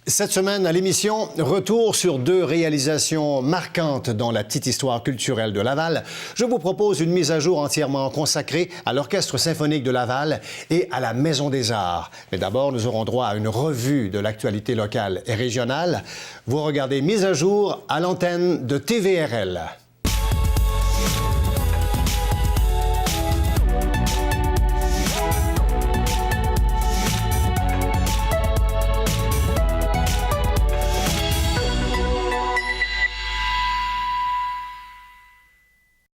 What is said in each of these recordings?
Cette semaine, à l'émission, retour sur deux réalisations marquantes dans la petite histoire culturelle de Laval. Je vous propose une mise à jour entièrement consacrée à l'Orchestre symphonique de Laval et à la Maison des Arts. Mais d'abord, nous aurons droit à une revue de l'actualité locale et régionale. Vous regardez Mise à jour à l'antenne de TVRL.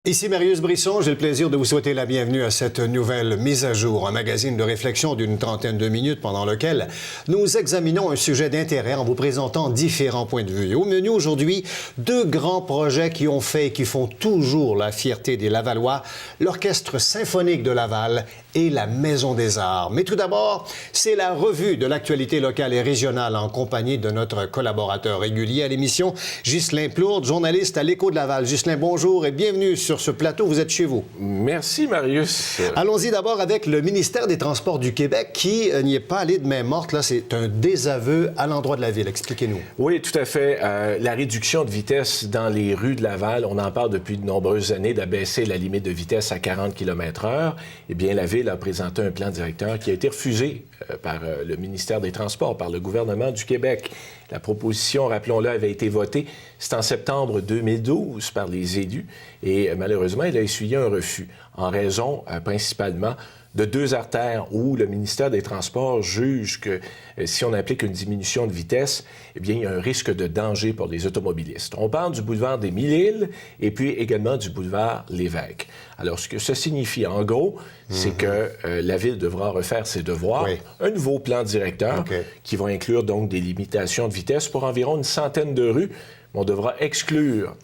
Ici Marius Brisson, j'ai le plaisir de vous souhaiter la bienvenue à cette nouvelle mise à jour, un magazine de réflexion d'une trentaine de minutes pendant lequel nous examinons un sujet d'intérêt en vous présentant différents points de vue. Et au menu aujourd'hui, deux grands projets qui ont fait et qui font toujours la fierté des Lavallois, l'Orchestre symphonique de Laval et la Maison des Arts. Mais tout d'abord, c'est la revue de l'actualité locale et régionale en compagnie de notre collaborateur régulier à l'émission, Ghislain Plourde, journaliste à l'Écho de Laval. Ghislain, bonjour et bienvenue sur ce plateau. Vous êtes chez vous. Merci, Marius. Allons-y d'abord avec le ministère des Transports du Québec qui n'y est pas allé de main morte. Là, c'est un désaveu à l'endroit de la ville. Expliquez-nous. Oui, tout à fait. La réduction de vitesse dans les rues de Laval, on en parle depuis de nombreuses années, d'abaisser la limite de vitesse à 40 km/h. Eh bien, la ville a présenté un plan directeur qui a été refusé par le ministère des Transports, par le gouvernement du Québec. La proposition, rappelons-le, avait été votée, c'est en septembre 2012 par les élus et malheureusement, elle a essuyé un refus en raison principalement de deux artères où le ministère des Transports juge que si on applique une diminution de vitesse, eh bien, il y a un risque de danger pour les automobilistes. On parle du boulevard des Mille-Îles et puis également du boulevard Lévesque. Alors, ce que ça signifie, en gros, c'est que la Ville devra refaire ses devoirs, un nouveau plan directeur qui va inclure donc des limitations de vitesse pour environ une centaine de rues. On devra exclure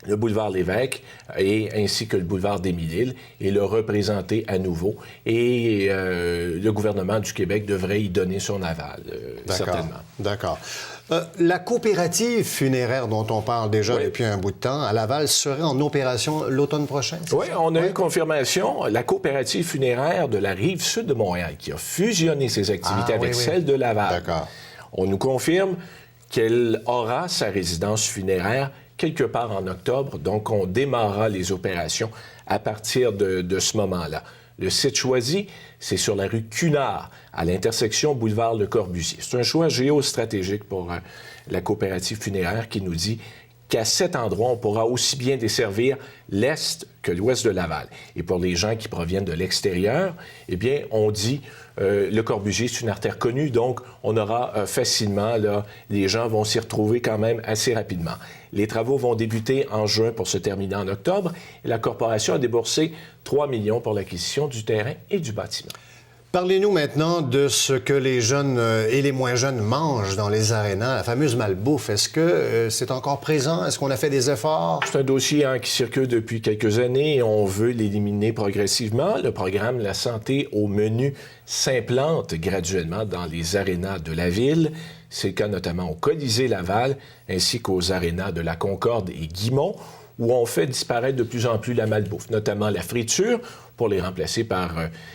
le boulevard Lévesque et ainsi que le boulevard des Mille-Îles et le représenter à nouveau. Et le gouvernement du Québec devrait y donner son aval, certainement. D'accord. La coopérative funéraire dont on parle déjà depuis un bout de temps à Laval serait en opération l'automne prochain? Oui, on a eu confirmation. La coopérative funéraire de la Rive-Sud de Montréal qui a fusionné ses activités avec celle de Laval. D'accord. On nous confirme qu'elle aura sa résidence funéraire quelque part en octobre, donc on démarrera les opérations à partir de ce moment-là. Le site choisi, c'est sur la rue Cunard, à l'intersection boulevard Le Corbusier. C'est un choix géostratégique pour la coopérative funéraire qui nous dit qu'à cet endroit, on pourra aussi bien desservir l'est que l'ouest de Laval. Et pour les gens qui proviennent de l'extérieur, eh bien, on dit le Corbusier, c'est une artère connue, donc on aura facilement, là, les gens vont s'y retrouver quand même assez rapidement. Les travaux vont débuter en juin pour se terminer en octobre. Et la corporation a déboursé 3 millions pour l'acquisition du terrain et du bâtiment. Parlez-nous maintenant de ce que les jeunes et les moins jeunes mangent dans les arénas, la fameuse malbouffe. Est-ce que c'est encore présent? Est-ce qu'on a fait des efforts? C'est un dossier qui circule depuis quelques années et on veut l'éliminer progressivement. Le programme La santé au menu s'implante graduellement dans les arénas de la ville. C'est le cas notamment au Colisée Laval ainsi qu'aux arénas de la Concorde et Guimont, où on fait disparaître de plus en plus la malbouffe, notamment la friture, pour les remplacer par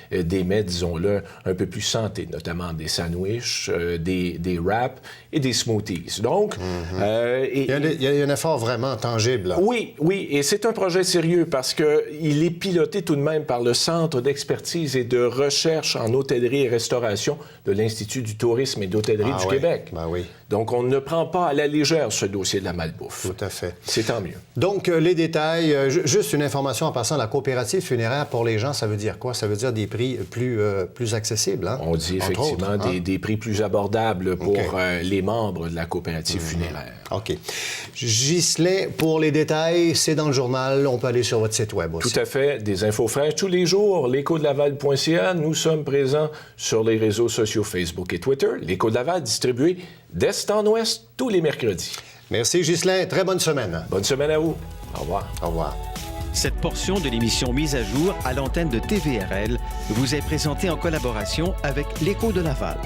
des mets, disons-le, un peu plus santé, notamment des sandwichs, des wraps et des smoothies. Donc, il y a un effort vraiment tangible, là. Oui, et c'est un projet sérieux parce qu'il est piloté tout de même par le Centre d'expertise et de recherche en hôtellerie et restauration de l'Institut du tourisme et d'hôtellerie du Québec. Ben oui. Donc, on ne prend pas à la légère ce dossier de la malbouffe. Tout à fait. C'est tant mieux. Donc, les détails, juste une information en passant, la coopérative funéraire pour les gens, ça veut dire quoi? Ça veut dire des prix plus accessibles, hein? On dit effectivement des prix plus abordables pour les membres de la coopérative funéraire. OK. Ghislain, pour les détails, c'est dans le journal. On peut aller sur votre site web aussi. Tout à fait. Des infos fraîches tous les jours. L'Écho-de-Laval.ca. Nous sommes présents sur les réseaux sociaux Facebook et Twitter. L'Écho de Laval distribué d'est en ouest tous les mercredis. Merci, Ghislain. Très bonne semaine. Bonne semaine à vous. Au revoir. Au revoir. Cette portion de l'émission Mise à jour à l'antenne de TVRL vous est présentée en collaboration avec l'Écho de Laval.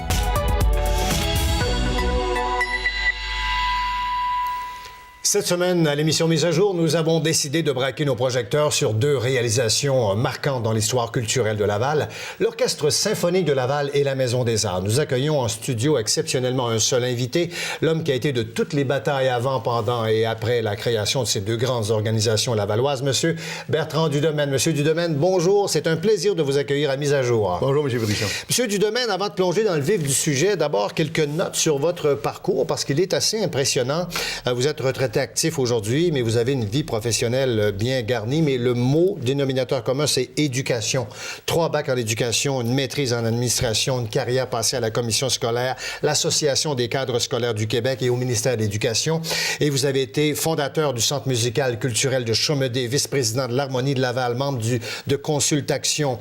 Cette semaine, à l'émission Mise à jour, nous avons décidé de braquer nos projecteurs sur deux réalisations marquantes dans l'histoire culturelle de Laval, l'Orchestre symphonique de Laval et la Maison des Arts. Nous accueillons en studio exceptionnellement un seul invité, l'homme qui a été de toutes les batailles avant, pendant et après la création de ces deux grandes organisations lavalloises, M. Bertrand Dudomaine. M. Dudomaine, bonjour, c'est un plaisir de vous accueillir à Mise à jour. Bonjour, M. Brisson. M. Dudomaine, avant de plonger dans le vif du sujet, d'abord quelques notes sur votre parcours, parce qu'il est assez impressionnant. Vous êtes retraité actif aujourd'hui, mais vous avez une vie professionnelle bien garnie, mais le mot dénominateur commun, c'est éducation. 3 bacs en éducation, une maîtrise en administration, une carrière passée à la commission scolaire, l'Association des cadres scolaires du Québec et au ministère de l'Éducation. Et vous avez été fondateur du Centre musical culturel de Chomedey, vice-président de l'Harmonie de Laval, membre de Consultation,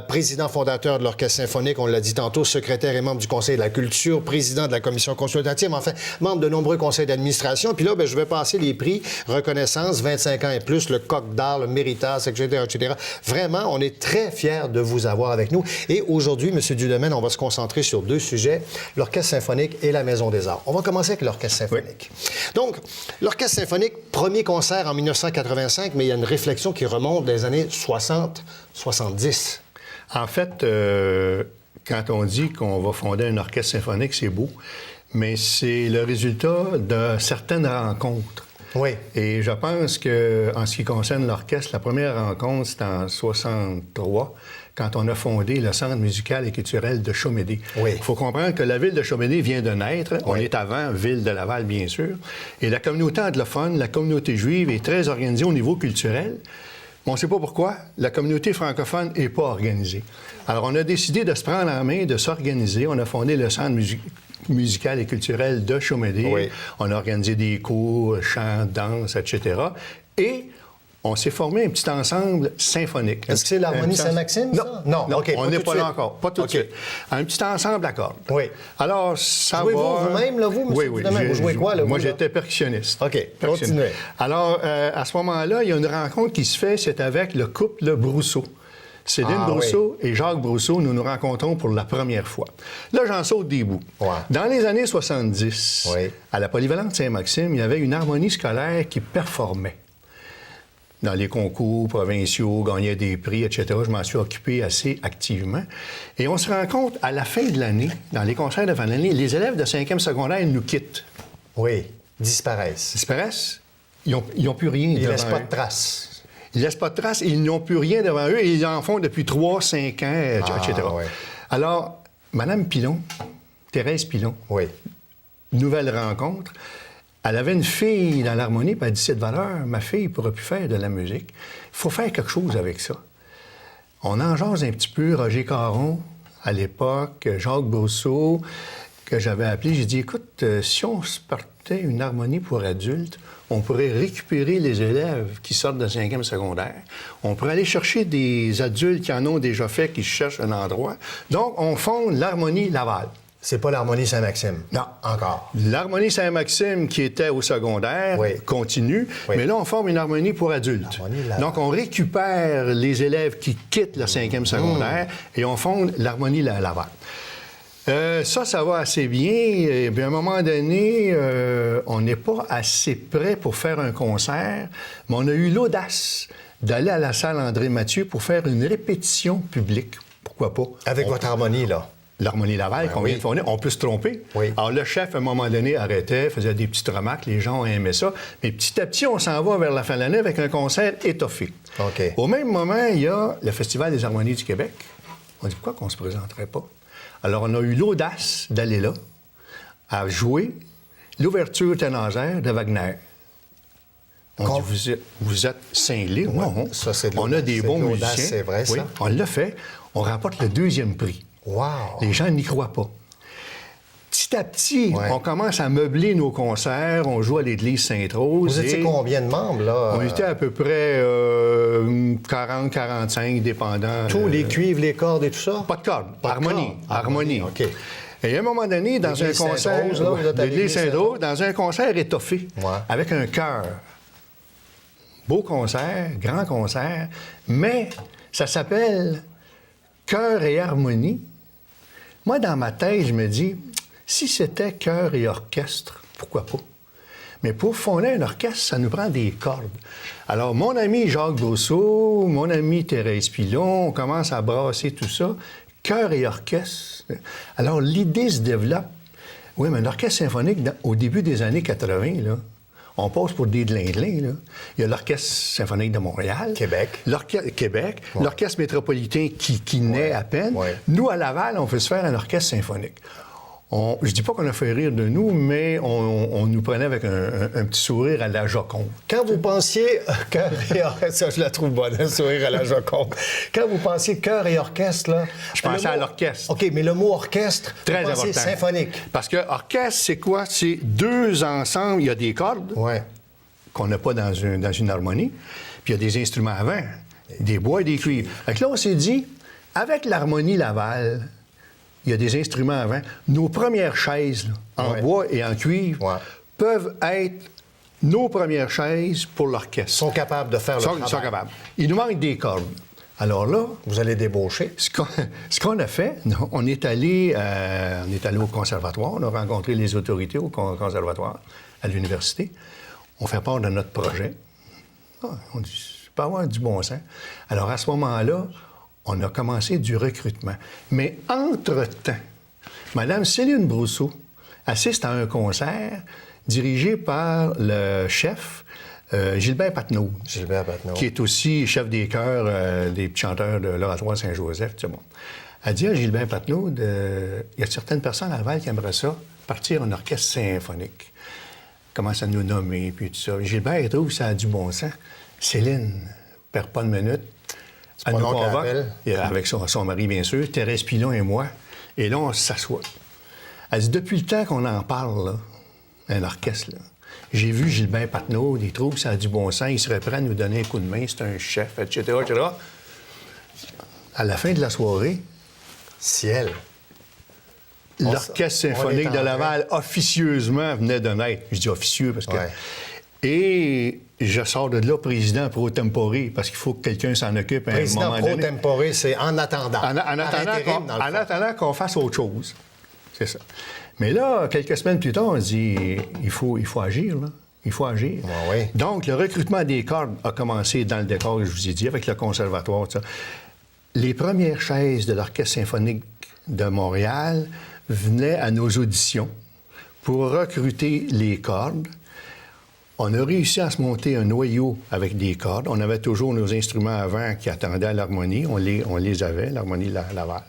président fondateur de l'Orchestre symphonique, on l'a dit tantôt, secrétaire et membre du Conseil de la culture, président de la commission consultative, enfin, membre de nombreux conseils d'administration. Puis là, je vais passer les prix reconnaissance, 25 ans et plus, le Coq d'art, le Méritas, etc., etc. Vraiment, on est très fiers de vous avoir avec nous. Et aujourd'hui, M. Dudomaine, on va se concentrer sur 2 sujets, l'Orchestre symphonique et la Maison des Arts. On va commencer avec l'Orchestre symphonique. Oui. Donc, l'Orchestre symphonique, premier concert en 1985, mais il y a une réflexion qui remonte des années 60-70. En fait, quand on dit qu'on va fonder un orchestre symphonique, c'est beau, mais c'est le résultat de certaines rencontres. Oui. Et je pense qu'en ce qui concerne l'orchestre, la première rencontre, c'était en 63, quand on a fondé le Centre musical et culturel de Chomedey. Oui. Il faut comprendre que la ville de Chomedey vient de naître. Oui. On est avant ville de Laval, bien sûr. Et la communauté anglophone, la communauté juive est très organisée au niveau culturel. On ne sait pas pourquoi, la communauté francophone n'est pas organisée. Alors, on a décidé de se prendre en main, de s'organiser. On a fondé le Centre musical et culturel de Chomedey. Oui. On a organisé des cours, chant, danse, etc. Et on s'est formé un petit ensemble symphonique. Est-ce que c'est l'Harmonie Saint-Maxime, ça? Non, okay, on n'est pas là encore. Pas tout de suite. Un petit ensemble à cordes. Oui. Alors, ça jouez-vous va... vous-même, là, vous, M. Oui. Vous jouez quoi, là? Moi, j'étais percussionniste. OK, continuez. Alors, à ce moment-là, il y a une rencontre qui se fait, c'est avec le couple Brousseau. Céline Brousseau et Jacques Brousseau, nous nous rencontrons pour la première fois. Là, j'en saute des bouts. Ouais. Dans les années 70, à la Polyvalente Saint-Maxime, il y avait une harmonie scolaire qui performait. Dans les concours provinciaux, gagnait des prix, etc. Je m'en suis occupé assez activement. Et on se rend compte, à la fin de l'année, dans les concerts de fin d'année, les élèves de 5e secondaire nous quittent. Oui, disparaissent. Disparaissent. Ils n'ont plus rien. Ils ne laissent pas de traces. Ils ne laissent pas de traces, ils n'ont plus rien devant eux, et ils en font depuis 3-5 ans, etc. Ouais. Alors, Mme Pilon, Thérèse Pilon, nouvelle rencontre, elle avait une fille dans l'harmonie, puis elle dit, cette valeur, ma fille ne pourra plus faire de la musique. Il faut faire quelque chose avec ça. On en jase un petit peu, Roger Caron, à l'époque, Jacques Brousseau, que j'avais appelé, j'ai dit, écoute, si on se partait une harmonie pour adultes, on pourrait récupérer les élèves qui sortent de 5e secondaire. On pourrait aller chercher des adultes qui en ont déjà fait, qui cherchent un endroit. Donc, on fonde l'Harmonie Laval. C'est pas l'Harmonie Saint-Maxime? Non. Encore. L'Harmonie Saint-Maxime, qui était au secondaire, continue. Mais là, on forme une harmonie pour adultes. Donc, on récupère les élèves qui quittent le 5e secondaire et on fonde l'Harmonie Laval. Ça va assez bien. Et bien, à un moment donné, on n'est pas assez prêt pour faire un concert, mais on a eu l'audace d'aller à la salle André-Mathieu pour faire une répétition publique. Pourquoi pas? Avec votre harmonie, là? L'Harmonie Laval qu'on vient de fonder, on peut se tromper. Oui. Alors, le chef, à un moment donné, arrêtait, faisait des petites remarques, les gens aimaient ça. Mais petit à petit, on s'en va vers la fin de l'année avec un concert étoffé. Okay. Au même moment, il y a le Festival des harmonies du Québec. On dit, pourquoi qu'on ne se présenterait pas? Alors, on a eu l'audace d'aller là, à jouer l'ouverture ténagère de Wagner. On dit, vous êtes cinglés. Non, ça, on a des bons musiciens. C'est vrai, ça? Oui, on l'a fait. On remporte le 2e prix. Wow. Les gens n'y croient pas. Petit à petit, on commence à meubler nos concerts. On joue à l'église Sainte-Rose. Vous étiez combien de membres, là? On était à peu près 40-45, dépendant. Tous les cuivres, les cordes et tout ça? Pas de cordes. Harmonie. OK. Et à un moment donné, dans un concert... L'église Sainte-Rose, dans un concert étoffé, avec un chœur. Beau concert, grand concert, mais ça s'appelle Chœur et harmonie. Moi, dans ma tête, je me dis, si c'était chœur et orchestre, pourquoi pas? Mais pour fonder un orchestre, ça nous prend des cordes. Alors, mon ami Jacques Brousseau, mon ami Thérèse Pilon, on commence à brasser tout ça, chœur et orchestre. Alors, l'idée se développe. Oui, mais un orchestre symphonique, au début des années 80, là, on passe pour des dlindlins, là. Il y a l'Orchestre symphonique de Montréal. Québec. Québec. Ouais. L'Orchestre métropolitain qui naît à peine. Ouais. Nous, à Laval, on veut se faire un orchestre symphonique. Je dis pas qu'on a fait rire de nous, mais on nous prenait avec un petit sourire à la Joconde. Quand vous pensiez chœur et orchestre, ça je la trouve bonne, un sourire à la Joconde. Quand vous pensiez chœur et orchestre, là... Je pensais à l'orchestre. OK, mais le mot orchestre, très vous pensez important. Symphonique. Parce que orchestre, c'est quoi? C'est deux ensembles, il y a des cordes qu'on n'a pas dans une harmonie, puis il y a des instruments à vent, des bois et des cuivres. Donc là, on s'est dit, avec l'harmonie Laval... Il y a des instruments avant. Nos premières chaises, là, en bois et en cuivre, peuvent être nos premières chaises pour l'orchestre. Ils sont capables de faire le travail. Ils sont capables. Il nous manque des cordes. Alors là... Vous allez débaucher. Ce qu'on a fait, on est allé au conservatoire. On a rencontré les autorités au conservatoire, à l'université. On fait part de notre projet. On dit, ça peut avoir du bon sens. Alors, à ce moment-là, on a commencé du recrutement. Mais entre-temps, Mme Céline Brousseau assiste à un concert dirigé par le chef Gilbert Patnaud. Gilbert Patnaud. Qui est aussi chef des chœurs des petits chanteurs de l'Oratoire Saint-Joseph. Tout bon. Elle dit à Gilbert Patnaud, il y a certaines personnes à Laval qui aimeraient ça, partir en orchestre symphonique. Commence à nous nommer, puis tout ça. Gilbert, il trouve que ça a du bon sens. Céline, perd pas de minute. Elle nous convoque, avec son mari, bien sûr, Thérèse Pilon et moi. Et là, on s'assoit. Elle dit, depuis le temps qu'on en parle, là, un orchestre, là, j'ai vu Gilbert Patnaud, il trouve que ça a du bon sens, il serait prêt à nous donner un coup de main, c'est un chef, etc., etc. À la fin de la soirée, ciel. L'Orchestre symphonique de Laval, officieusement, venait de naître. Je dis officieux parce que... Et je sors de là président pro tempore, parce qu'il faut que quelqu'un s'en occupe à un moment donné. Président pro tempore, c'est en attendant. En attendant qu'on fasse autre chose. C'est ça. Mais là, quelques semaines plus tard, on dit, il faut agir, là. Il faut agir. Donc, le recrutement des cordes a commencé dans le décor, je vous ai dit, avec le conservatoire, tout ça. Les premières chaises de l'Orchestre symphonique de Montréal venaient à nos auditions pour recruter les cordes. On a réussi à se monter un noyau avec des cordes. On avait toujours nos instruments avant qui attendaient à l'harmonie. On les avait, l'harmonie Laval.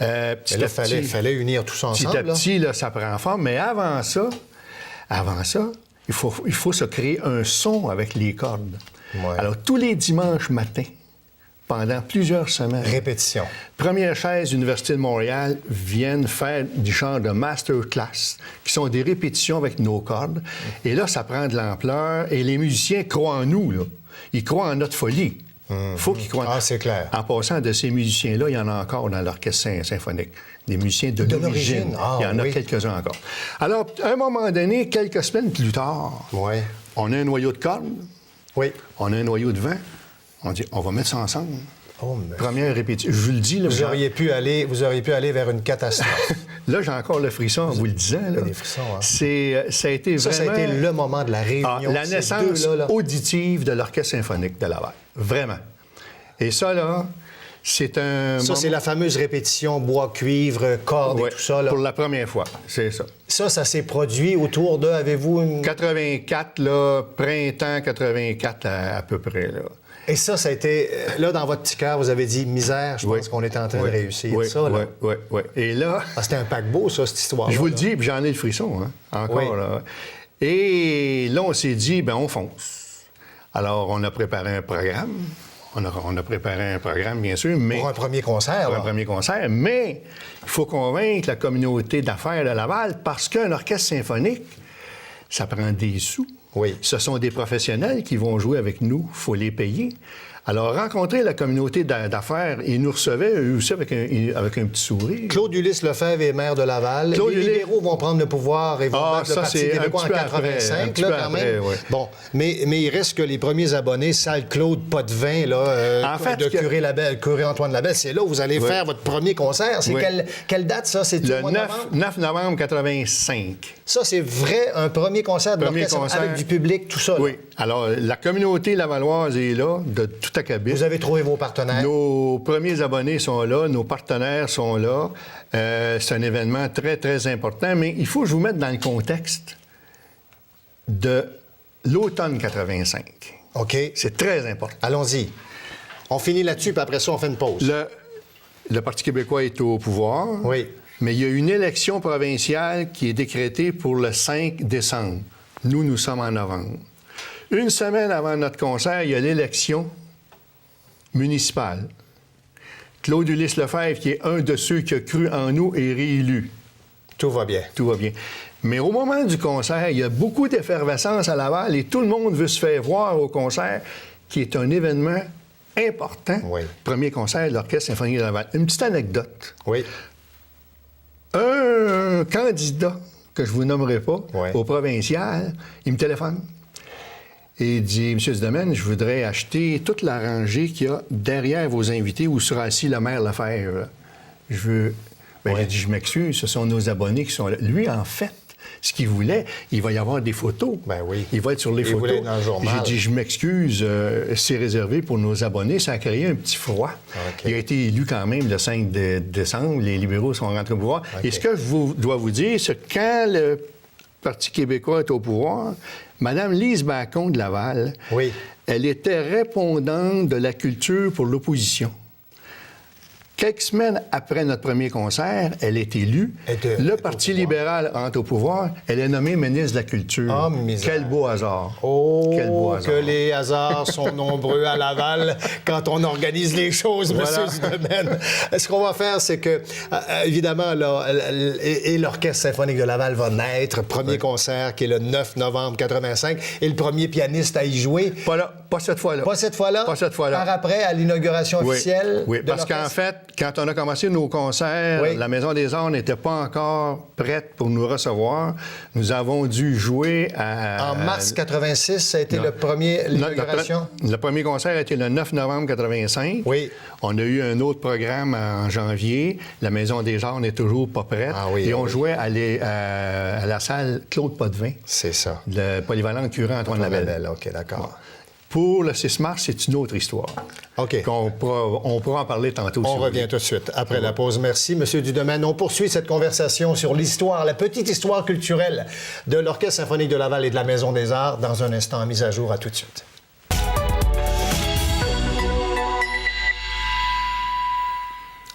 Il fallait unir tout ça ensemble. Petit à petit, là, ça prend forme. Mais avant ça, il faut se créer un son avec les cordes. Alors, tous les dimanches matins, pendant plusieurs semaines. Répétition. Première chaise, Université de Montréal, viennent faire du genre de masterclass, qui sont des répétitions avec nos cordes. Et là, ça prend de l'ampleur. Et les musiciens croient en nous, là. Ils croient en notre folie. Il faut qu'ils croient. Ah, c'est clair. En passant de ces musiciens-là, il y en a encore dans l'orchestre symphonique. Des musiciens de l'origine. Il y en a quelques-uns encore. Alors, à un moment donné, quelques semaines plus tard, on a un noyau de cordes. On a un noyau de vent. On dit, on va mettre ça ensemble. Première répétition. Je vous le dis. Là, vous auriez pu aller vers une catastrophe. Là, j'ai encore le frisson en vous le disant. Là. Des frissons, hein? Ça a été vraiment... Ça a été le moment de la réunion. La naissance auditive de l'Orchestre symphonique de Laval. Vraiment. Et ça, là, c'est un... Ça, c'est la fameuse répétition bois-cuivre, cordes et tout ça. Là. Pour la première fois, c'est ça. Ça s'est produit autour de... Avez-vous une... 84, là, printemps 84 à peu près, là. Et ça a été... Là, dans votre petit cœur, vous avez dit, misère, je pense qu'on est en train de réussir ça. Oui. Et là... c'était un paquebot, ça, cette histoire-là. Je vous le dis, puis j'en ai le frisson, hein, encore. Là. Et là, on s'est dit, bien, on fonce. Alors, on a préparé un programme. On a préparé un programme, bien sûr, mais... Pour un premier concert, Pour un premier concert, mais il faut convaincre la communauté d'affaires de Laval, parce qu'un orchestre symphonique, ça prend des sous. Oui. Ce sont des professionnels qui vont jouer avec nous. Il faut les payer. Alors, rencontrer la communauté d'affaires, ils nous recevaient eux aussi avec un petit sourire. Claude Ulysse Lefebvre est maire de Laval. Claude Les libéraux vont prendre le pouvoir et vont battre le Parti québécois en 85, là, quand même. Ouais. Bon, mais il reste que les premiers abonnés, salle Claude Potvin, là, en fait, de curé Antoine Labelle, c'est là où vous allez faire votre premier concert. C'est quelle date, ça? C'est le 9 novembre 85. Ça, c'est vrai, un premier concert de l'orchestre avec du public, tout ça. Oui. Là. Alors, la communauté lavalloise est là, de tout acabit. Vous avez trouvé vos partenaires? Nos premiers abonnés sont là, nos partenaires sont là. C'est un événement très, très important, mais il faut que je vous mette dans le contexte de l'automne 85. OK. C'est très important. Allons-y. On finit là-dessus, puis après ça, on fait une pause. Le Parti québécois est au pouvoir. Oui. Mais il y a une élection provinciale qui est décrétée pour le 5 décembre. Nous sommes en novembre. Une semaine avant notre concert, il y a l'élection municipale. Claude Ulysse Lefebvre, qui est un de ceux qui a cru en nous, est réélu. Tout va bien. Tout va bien. Mais au moment du concert, il y a beaucoup d'effervescence à Laval et tout le monde veut se faire voir au concert, qui est un événement important. Oui. Premier concert de l'Orchestre symphonique de Laval. Une petite anecdote. Oui. Un candidat, que je ne vous nommerai pas, Ouais. au provincial, il me téléphone. Et il dit, M. Dudomaine, je voudrais acheter toute la rangée qu'il y a derrière vos invités où sera assis le maire Lefebvre. Je veux... Ben, j'ai dit, je m'excuse, ce sont nos abonnés qui sont là. Lui, en fait, ce qu'il voulait, il va y avoir des photos. Ben oui. Il va être sur les Il photos. voulait être dans le journal. J'ai dit, je m'excuse, c'est réservé pour nos abonnés. Ça a créé un petit froid. OK. Il a été élu quand même le 5 décembre. Les libéraux sont rentrés au pouvoir. OK. Et ce que je dois vous dire, c'est que quand le Parti québécois est au pouvoir, Mme Lise Bacon de Laval, Oui. elle était répondante de la culture pour l'opposition. Quelques semaines après notre premier concert, elle est élue. Le Parti libéral entre au pouvoir. Elle est nommée ministre de la Culture. Oh, misère. Quel beau hasard. Oh, Quel beau hasard. que les hasards sont nombreux à Laval quand on organise les choses, Voilà. M. Dudomaine. Ce qu'on va faire, c'est que, évidemment, là, et l'Orchestre symphonique de Laval va naître. Premier concert qui est le 9 novembre 85. Et le premier pianiste à y jouer. Pas là, pas cette fois-là. Pas cette fois-là? Pas cette fois-là. Par après, à l'inauguration Oui, officielle? oui, de parce qu'en l'orchestre? fait, quand on a commencé nos concerts, Oui. la Maison des Arts n'était pas encore prête pour nous recevoir. Nous avons dû jouer à... En mars 86, ça a été Non. l'inauguration? Le premier concert a été le 9 novembre 85. Oui. On a eu un autre programme en janvier. La Maison des Arts n'est toujours pas prête. Ah oui, Et ah on oui. jouait à la salle Claude Potvin, C'est ça. le polyvalent curé Antoine Labelle. OK, d'accord. Pour le 6 mars, c'est une autre histoire. OK. On pourra en parler tantôt. si On vous revient voulez. tout de suite après la pause. Merci, M. Dudomaine. On poursuit cette conversation sur l'histoire, la petite histoire culturelle de l'Orchestre symphonique de Laval et de la Maison des Arts dans un instant à mise à jour. À tout de suite.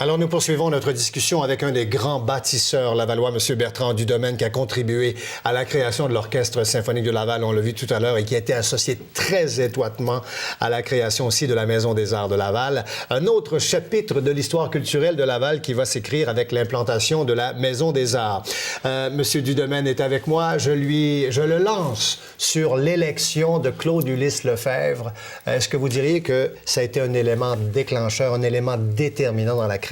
Alors, nous poursuivons notre discussion avec un des grands bâtisseurs lavallois, M. Bertrand Dudomaine, qui a contribué à la création de l'Orchestre symphonique de Laval, on l'a vu tout à l'heure, et qui a été associé très étroitement à la création aussi de la Maison des Arts de Laval. Un autre chapitre de l'histoire culturelle de Laval qui va s'écrire avec l'implantation de la Maison des Arts. M. Dudomaine est avec moi. Je le lance sur l'élection de Claude Ulysse Lefebvre. Est-ce que vous diriez que ça a été un élément déclencheur, un élément déterminant dans la création?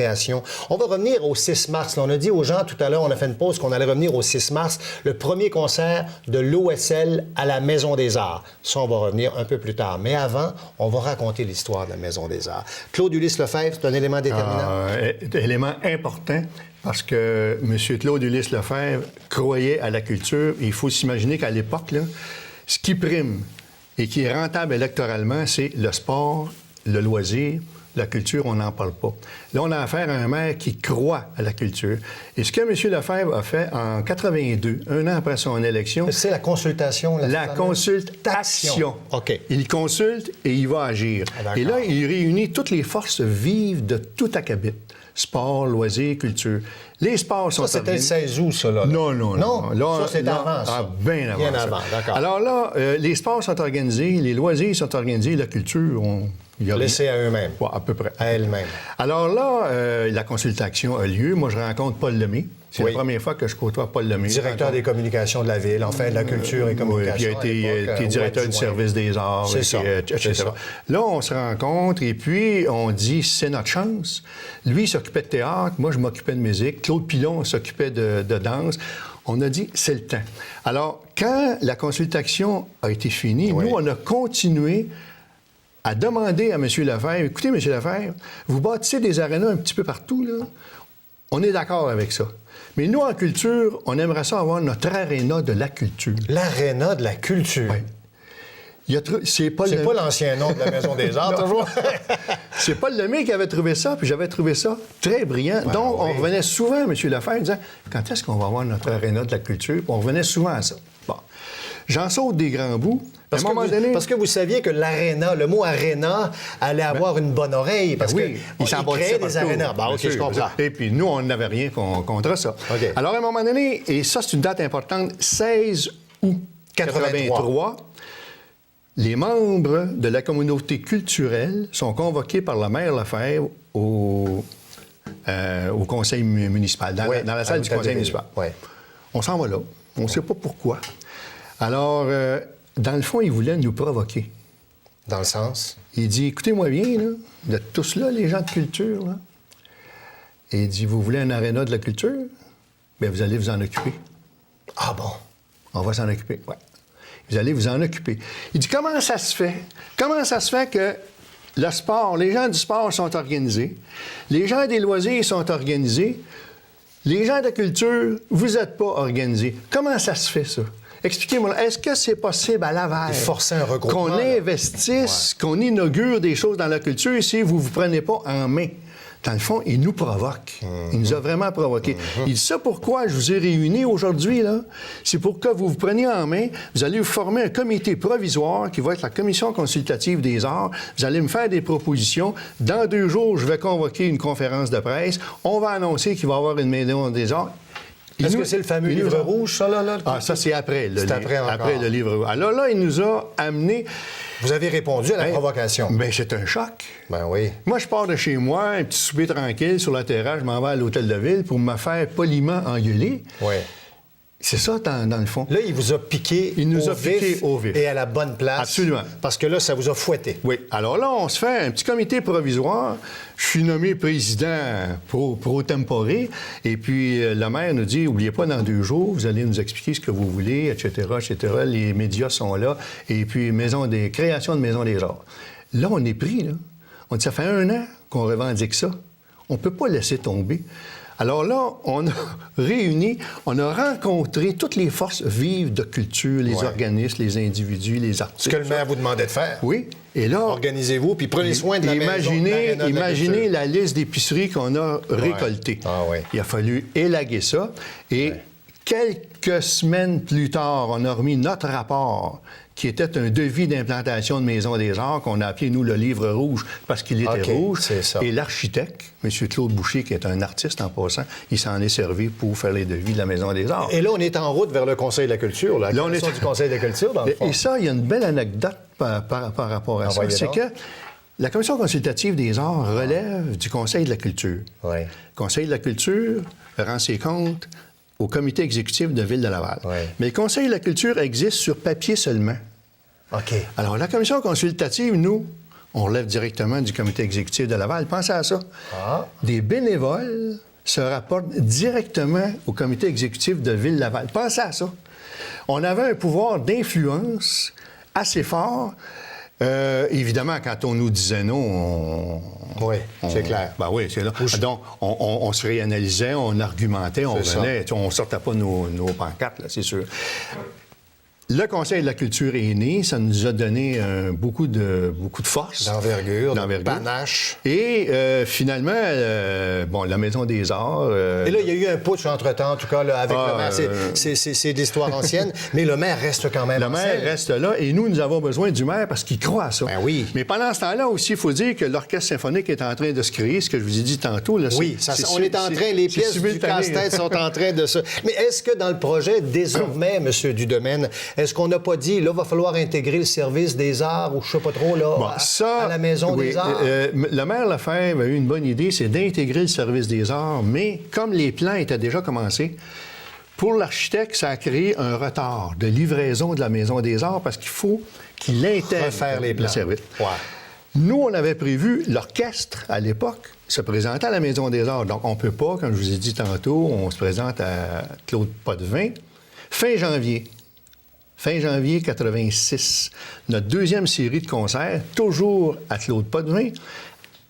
On va revenir au 6 mars. Là, on a dit aux gens tout à l'heure, on a fait une pause, qu'on allait revenir au 6 mars, le premier concert de l'OSL à la Maison des Arts. Ça, on va revenir un peu plus tard. Mais avant, on va raconter l'histoire de la Maison des Arts. Claude Ulysse Lefebvre, c'est un élément déterminant? Élément important parce que M. Claude Ulysse Lefebvre croyait à la culture. Et il faut s'imaginer qu'à l'époque, là, ce qui prime et qui est rentable électoralement, c'est le sport, le loisir. La culture, on n'en parle pas. Là, on a affaire à un maire qui croit à la culture. Et ce que M. Lefebvre a fait en 82, un an après son élection... C'est la consultation. La consultation. OK. Il consulte et il va agir. Ah, et là, il réunit toutes les forces vives de tout acabit. Sport, loisirs, culture. Les sports sont... Ça, c'était le 16 août, ça, là. Non. Là, ça, c'est là, avant, ça. Bien avant. Bien ça. avant, d'accord. Alors là, les sports sont organisés, les loisirs sont organisés, la culture, il y a Laissés à eux-mêmes. Ouais, à peu près. À elles-mêmes. Alors là, la consultation a lieu. Moi, je rencontre Paul Lemay. C'est la première fois que je côtoie Paul Lemay. Directeur des communications de la Ville, enfin de la culture et communication. Oui, puis il a été directeur du service des arts, etc. Là, on se rencontre et puis on dit, c'est notre chance. Lui, il s'occupait de théâtre, moi, je m'occupais de musique. Claude Pilon s'occupait de danse. On a dit, c'est le temps. Alors, quand la consultation a été finie, nous, on a continué à demander à M. Lefebvre, écoutez, M. Lefebvre, vous bâtissez des arénas un petit peu partout, là. On est d'accord avec ça. Mais nous, en culture, on aimerait ça avoir notre aréna de la culture. L'aréna de la culture. Oui. C'est pas l'ancien nom de la Maison des Arts, toujours. C'est Paul Lemay qui avait trouvé ça, puis j'avais trouvé ça très brillant. Ben, donc, on revenait souvent à M. Lefebvre en disant, quand est-ce qu'on va avoir notre aréna de la culture? Puis on revenait souvent à ça. Bon. J'en saute des grands bouts. Parce que vous saviez que l'aréna, le mot aréna, allait avoir une bonne oreille. Parce qu'il créait des arénas. Bon, OK, je comprends. Et puis, nous, on n'avait rien contre ça. Okay. Alors, à un moment donné, et ça, c'est une date importante, 16 août 83, les membres de la communauté culturelle sont convoqués par le maire Lefebvre au conseil municipal, dans la salle du conseil municipal. Ouais. On s'en va là. On ne sait pas pourquoi. Alors, dans le fond, il voulait nous provoquer. Dans le sens? Il dit, écoutez-moi bien, là, vous êtes tous là, les gens de culture, là. Et il dit, vous voulez un aréna de la culture? Bien, vous allez vous en occuper. Ah bon? On va s'en occuper, oui. Vous allez vous en occuper. Il dit, comment ça se fait? Comment ça se fait que le sport, les gens du sport sont organisés, les gens des loisirs sont organisés, les gens de la culture, vous n'êtes pas organisés. Comment ça se fait, ça? Expliquez-moi, est-ce que c'est possible à Laval qu'on investisse, qu'on inaugure des choses dans la culture si vous ne vous prenez pas en main? Dans le fond, il nous provoque. Il nous a vraiment provoqués. Il dit ça pourquoi je vous ai réunis aujourd'hui, là. C'est pour que vous vous preniez en main. Vous allez vous former un comité provisoire qui va être la Commission consultative des arts. Vous allez me faire des propositions. Dans 2 jours, je vais convoquer une conférence de presse. On va annoncer qu'il va y avoir une maison des arts. Est-ce que c'est le fameux livre rouge, ça, là? Ah, ça, c'est après. C'est après le livre rouge. Alors là, il nous a amené... Vous avez répondu à la provocation. Bien, c'est un choc. Ben oui. Moi, je pars de chez moi, un petit souper tranquille sur la terrasse, je m'en vais à l'hôtel de ville pour me faire poliment engueuler. Oui. C'est ça, dans le fond. Là, il vous a piqué au vif. Et à la bonne place. Absolument. Parce que là, ça vous a fouetté. Oui. Alors là, on se fait un petit comité provisoire. Je suis nommé président pro tempore. Et puis, le maire nous dit, n'oubliez pas, dans 2 jours, vous allez nous expliquer ce que vous voulez, etc., etc. Les médias sont là. Et puis, création de Maison des Arts. Là, on est pris, là. On dit, ça fait 1 an qu'on revendique ça. On ne peut pas laisser tomber. Alors là, on a réuni, on a rencontré toutes les forces vives de culture, les organismes, les individus, les artistes. Ce que le maire vous demandait de faire. Oui. Et là... Organisez-vous, puis prenez soin de la maison. Imaginez la liste d'épiceries qu'on a récoltées. Ah, ouais. Il a fallu élaguer ça. Et quelques semaines plus tard, on a remis notre rapport qui était un devis d'implantation de Maison des Arts qu'on a appelé, nous, le livre rouge, parce qu'il était rouge. C'est ça. Et l'architecte, M. Claude Boucher, qui est un artiste en passant, il s'en est servi pour faire les devis de la Maison des Arts. Et là, on est en route vers le Conseil de la culture, la création du Conseil de la culture, dans le fond. Et ça, il y a une belle anecdote par rapport à ça. C'est que la Commission consultative des arts relève du Conseil de la culture. Oui. Le Conseil de la culture rend ses comptes au comité exécutif de Ville de Laval. Oui. Mais le Conseil de la culture existe sur papier seulement. OK. Alors, la commission consultative, nous, on relève directement du comité exécutif de Laval. Pensez à ça. Ah. Des bénévoles se rapportent directement au comité exécutif de Ville-Laval. Pensez à ça. On avait un pouvoir d'influence assez fort. Évidemment, quand on nous disait non, oui, c'est clair. Ben oui, c'est là. Donc, on se réanalysait, on argumentait, on venait. On ne sortait pas nos pancartes, là, c'est sûr. Le Conseil de la culture est né. Ça nous a donné beaucoup de force. D'envergure, de panache. Et finalement, la Maison des Arts... Et là, il y a eu un putsch entre-temps, en tout cas, là, avec le maire. C'est de l'histoire ancienne, mais le maire reste quand même. Le maire reste là, et nous avons besoin du maire parce qu'il croit à ça. Ben oui. Mais pendant ce temps-là aussi, il faut dire que l'Orchestre symphonique est en train de se créer, ce que je vous ai dit tantôt. Là, oui, on est en train, les pièces du casse-tête sont en train de se... Mais est-ce que dans le projet, désormais, M. Dudomaine, Est-ce qu'on n'a pas dit, là, va falloir intégrer le service des arts ou je sais pas trop, là, Bon, à la Maison des Arts? Le maire Lefebvre a eu une bonne idée, c'est d'intégrer le service des arts, mais comme les plans étaient déjà commencés, pour l'architecte, ça a créé un retard de livraison de la Maison des Arts parce qu'il faut qu'il intègre Refaire les le plans. service. Ouais. Nous, on avait prévu l'orchestre, à l'époque, se présenter à la Maison des Arts. Donc, on ne peut pas, comme je vous ai dit tantôt, on se présente à Claude Potvin. Fin janvier 86, notre deuxième série de concerts, toujours à Claude Potvin,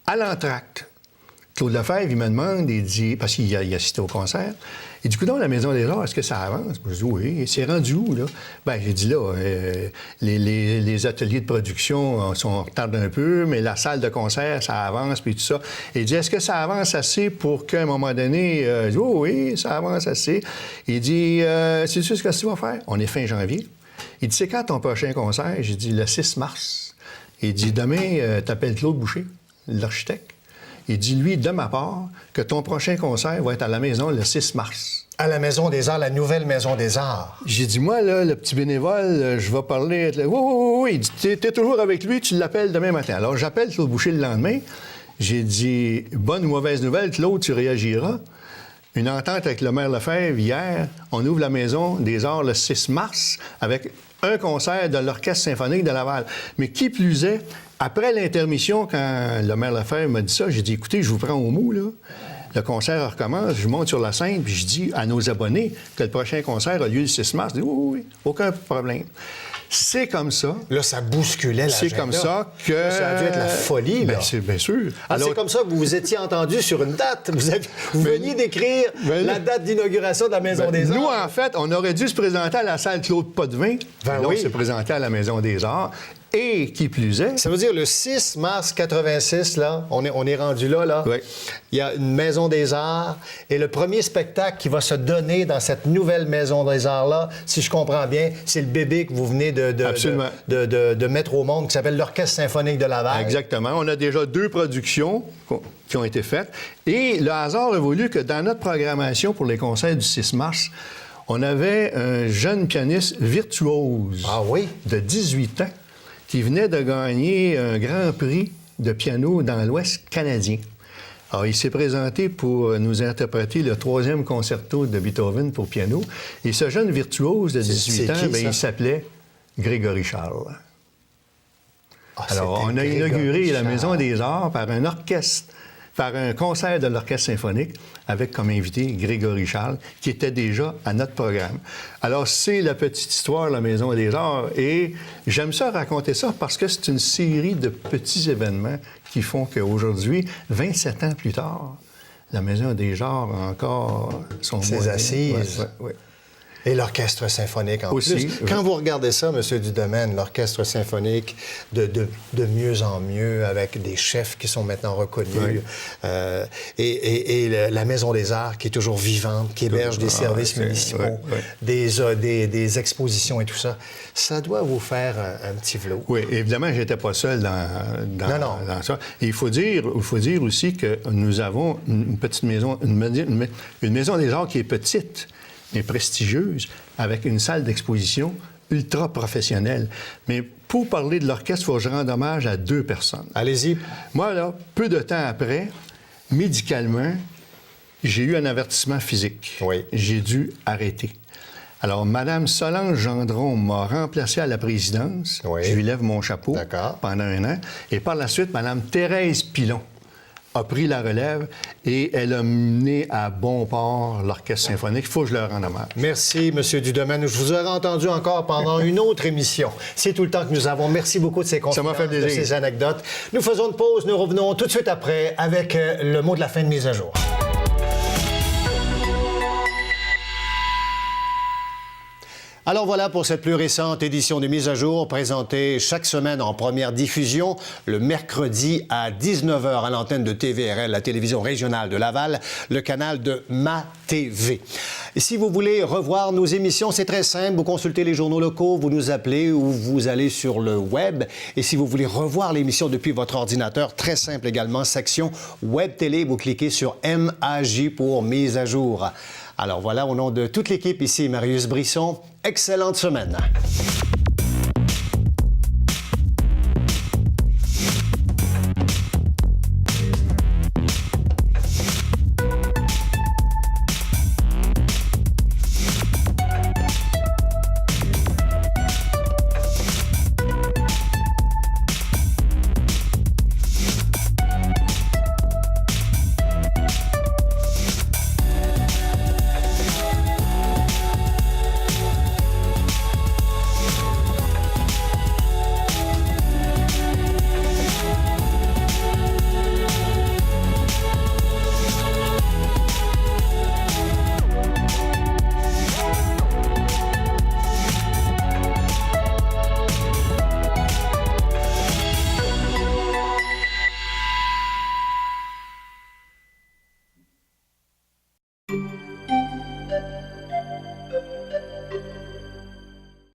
à l'entracte. Claude Lefebvre, il me demande, il dit, parce qu'il a assisté au concert, il dit, écoute, la Maison des Arts, est-ce que ça avance? Je dis, oui, c'est rendu où, là? Bien, j'ai dit, là, les ateliers de production sont retardent un peu, mais la salle de concert, ça avance, puis tout ça. Il dit, est-ce que ça avance assez pour qu'à un moment donné, je dis, oh, oui, ça avance assez. Il dit, sais-tu ce que tu vas faire? On est fin janvier. Il dit, c'est quand ton prochain concert? J'ai dit, le 6 mars. Il dit, demain, t'appelles Claude Boucher, l'architecte. Il dit, lui, de ma part, que ton prochain concert va être à la maison le 6 mars. À la Maison des Arts, la nouvelle Maison des Arts. J'ai dit, moi, là, le petit bénévole, je vais parler... Oui. Il dit, t'es toujours avec lui, tu l'appelles demain matin. Alors, j'appelle Claude Boucher le lendemain. J'ai dit, bonne ou mauvaise nouvelle, Claude, tu réagiras. Une entente avec le maire Lefebvre hier. On ouvre la Maison des Arts le 6 mars avec un concert de l'Orchestre symphonique de Laval. Mais qui plus est, après l'intermission, quand le maire Lefebvre m'a dit ça, j'ai dit, écoutez, je vous prends au mot, là. Le concert recommence, je monte sur la scène, puis je dis à nos abonnés que le prochain concert a lieu le 6 mars. Ils disent, oui, aucun problème. C'est comme ça. Là, ça bousculait l'agenda. C'est comme ça que... Ça a dû être la folie, là. C'est bien sûr. Alors, c'est comme ça que vous vous étiez entendu sur une date. Vous veniez d'écrire la date d'inauguration de la Maison des Arts. Nous, en fait, on aurait dû se présenter à la salle Claude Potvin. Ben Là, oui. on s'est présenté à la Maison des Arts. Et qui plus est... Ça veut dire le 6 mars 86, là, on est rendu là. Oui. Il y a une Maison des Arts et le premier spectacle qui va se donner dans cette nouvelle Maison des Arts-là, si je comprends bien, c'est le bébé que vous venez de mettre au monde qui s'appelle l'Orchestre symphonique de Laval. Exactement. On a déjà 2 productions qui ont été faites. Et le hasard a voulu que dans notre programmation pour les concerts du 6 mars, on avait un jeune pianiste virtuose de 18 ans qui venait de gagner un grand prix de piano dans l'Ouest canadien. Alors, il s'est présenté pour nous interpréter le 3e concerto de Beethoven pour piano. Et ce jeune virtuose de 18 ans, il s'appelait Grégory Charles. Alors, on a inauguré la Maison des Arts par un orchestre, par un concert de l'Orchestre symphonique avec comme invité Grégory Charles, qui était déjà à notre programme. Alors, c'est la petite histoire de la Maison des Arts et j'aime ça raconter ça parce que c'est une série de petits événements qui font qu'aujourd'hui, 27 ans plus tard, la Maison des Arts a encore son ses assises. Ouais. Et l'Orchestre symphonique en aussi, plus. Quand vous regardez ça, M. Dudomaine, l'Orchestre symphonique de mieux en mieux, avec des chefs qui sont maintenant reconnus, et la Maison des Arts qui est toujours vivante, qui héberge des services municipaux, des expositions et tout ça, ça doit vous faire un petit velours. Oui, évidemment, je n'étais pas seul dans ça. Et il faut dire aussi que nous avons une petite maison, une Maison des Arts qui est petite, mais prestigieuse, avec une salle d'exposition ultra professionnelle. Mais pour parler de l'orchestre, il faut que je rende hommage à 2 personnes. Allez-y. Moi, là, peu de temps après, médicalement, j'ai eu un avertissement physique. Oui. J'ai dû arrêter. Alors, Mme Solange Gendron m'a remplacé à la présidence. Oui. Je lui lève mon chapeau pendant 1 an. Et par la suite, Mme Thérèse Pilon a pris la relève et elle a mené à bon port l'Orchestre symphonique. Il faut que je leur rende hommage. Merci, M. Dudomaine. Je vous aurais entendu encore pendant une autre émission. C'est tout le temps que nous avons. Merci beaucoup de ces confidences, Ça m'a fait plaisir. de ces anecdotes. Nous faisons une pause. Nous revenons tout de suite après avec le mot de la fin de mise à jour. Alors voilà pour cette plus récente édition de Mise à jour, présentée chaque semaine en première diffusion, le mercredi à 19h à l'antenne de TVRL, la télévision régionale de Laval, le canal de MaTV. Et si vous voulez revoir nos émissions, c'est très simple. Vous consultez les journaux locaux, vous nous appelez ou vous allez sur le web. Et si vous voulez revoir l'émission depuis votre ordinateur, très simple également, section Web Télé, vous cliquez sur MAJ pour Mise à jour. Alors voilà, au nom de toute l'équipe ici, Marius Brisson, excellente semaine.